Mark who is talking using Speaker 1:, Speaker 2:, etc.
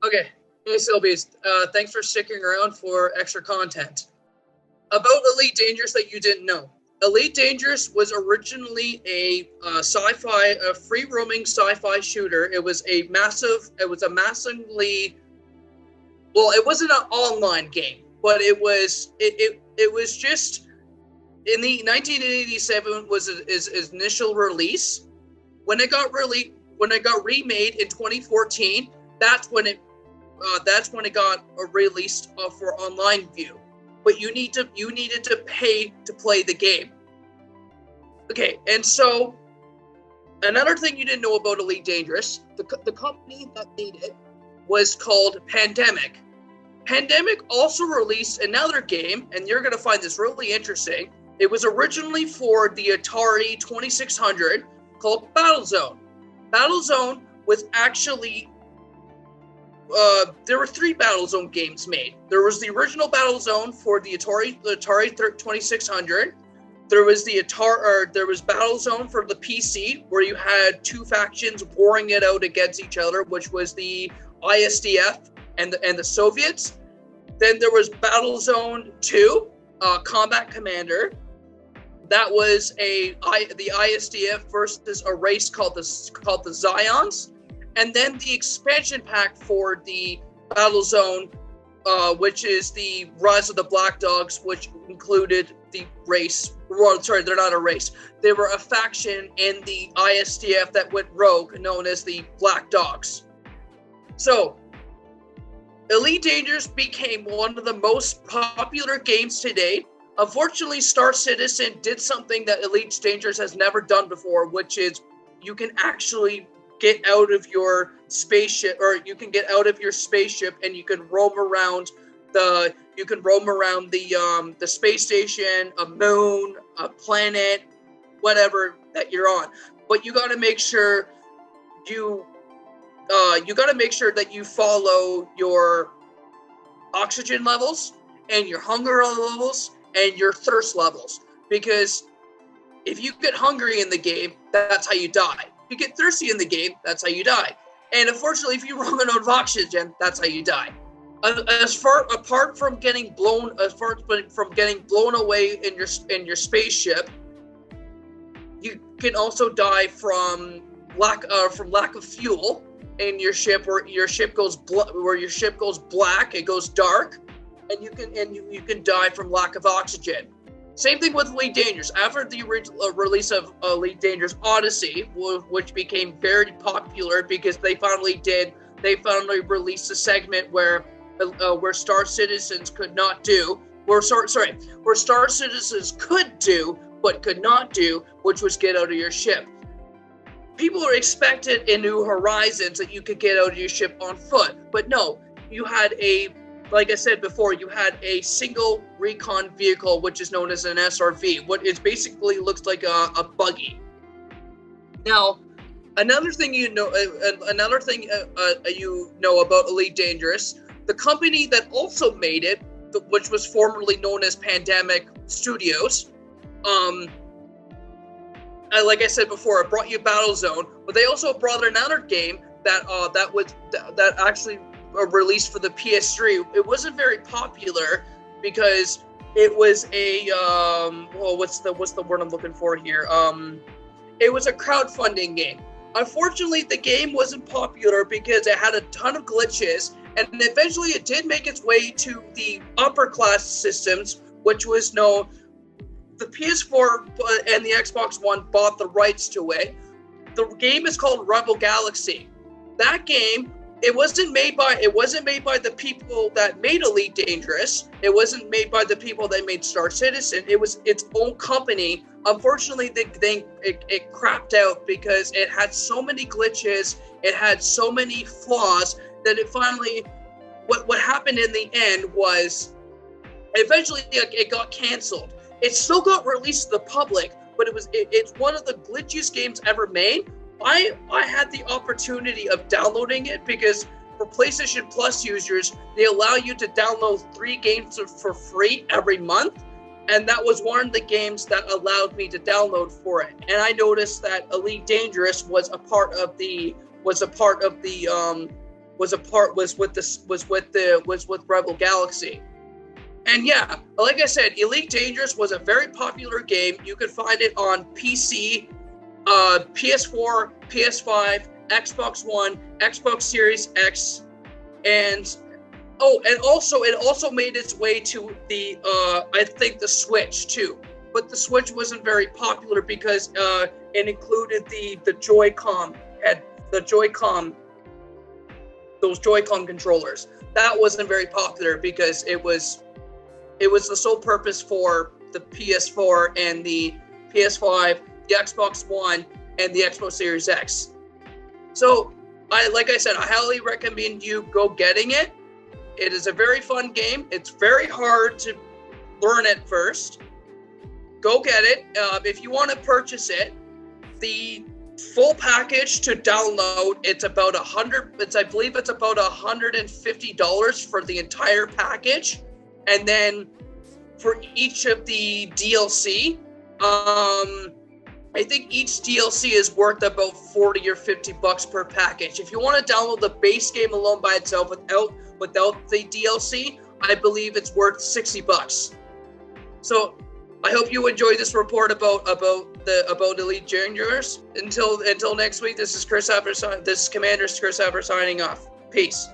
Speaker 1: Okay, hey CLBs, thanks for sticking around for extra content. About Elite Dangerous that you didn't know. Elite Dangerous was originally a free-roaming sci-fi shooter. It was a massively, well, it wasn't an online game, but it was just, in the 1987 was his initial release. When it got remade in 2014, that's when it got released for online view. But you needed to pay to play the game. Okay, and so another thing you didn't know about Elite Dangerous, the company that made it was called Pandemic. Pandemic also released another game, and you're going to find this really interesting. It was originally for the Atari 2600 called Battlezone. Battlezone was actually there were 3 Battlezone games made. There was the original Battlezone for the Atari 2600. There was Battlezone for the PC, where you had 2 factions warring it out against each other, which was the ISDF and the Soviets. Then there was Battlezone 2, Combat Commander. That was the ISDF versus a race called the Zions. And then the expansion pack for the Battlezone, which is the Rise of the Black Dogs, which included the race. Well, sorry, they're not a race. They were a faction in the ISDF that went rogue, known as the Black Dogs. So, Elite Dangerous became one of the most popular games today. Unfortunately, Star Citizen did something that Elite Dangerous has never done before, which is you can actually get out of your spaceship, and you can roam around the space station, a moon, a planet, whatever that you're on. But you got to make sure that you follow your oxygen levels and your hunger levels and your thirst levels, because if you get hungry in the game, that's how you die. If you get thirsty in the game, that's how you die. And unfortunately, if you run out of oxygen, that's how you die. Apart from getting blown away in your spaceship, you can also die from lack of fuel in your ship, where your ship goes black, it goes dark, and you can die from lack of oxygen. Same thing with Elite Dangerous. After the release of Elite Dangerous Odyssey, which became very popular because they finally released a segment where Star Citizens could do but could not do, which was get out of your ship. People are expected in New Horizons that you could get out of your ship on foot, but no, you had like I said before, you had a single recon vehicle, which is known as an SRV. What it basically looks like a buggy. Now, another thing you know about Elite Dangerous, the company that also made it, which was formerly known as Pandemic Studios, like I said before, it brought you Battlezone, but they also brought another game that actually released for the PS3. It wasn't very popular because it was what's the word I'm looking for here? It was a crowdfunding game. Unfortunately, the game wasn't popular because it had a ton of glitches, and eventually it did make its way to the upper class systems, which was known. The PS4 and the Xbox One bought the rights to it. The game is called Rebel Galaxy. That game, it wasn't made by the people that made Elite Dangerous. It wasn't made by the people that made Star Citizen. It was its own company. Unfortunately, it crapped out because it had so many glitches. It had so many flaws that it finally. What happened in the end was, eventually it got canceled. It still got released to the public, but it's one of the glitchiest games ever made. I had the opportunity of downloading it because for PlayStation Plus users, they allow you to download 3 games for free every month, and that was one of the games that allowed me to download for it. And I noticed that Elite Dangerous was a part of the was with Rebel Galaxy. And yeah, like I said, Elite Dangerous was a very popular game. You could find it on PC, PS4, PS5, Xbox One, Xbox Series X, and it also made its way to the I think the Switch too. But the Switch wasn't very popular because it included the Joy-Con those Joy-Con controllers. That wasn't very popular because it was the sole purpose for the PS4 and the PS5, the Xbox One, and the Xbox Series X. So, like I said, I highly recommend you go getting it. It is a very fun game. It's very hard to learn at first. Go get it. If you want to purchase it, the full package to download, it's about I believe it's about $150 for the entire package. And then for each of the DLC, I think each DLC is worth about $40 or $50 per package. If you want to download the base game alone by itself without the DLC, I believe it's worth $60. So I hope you enjoyed this report about Elite Dangerous. Until next week, this is Commander Chris Haver signing off. Peace.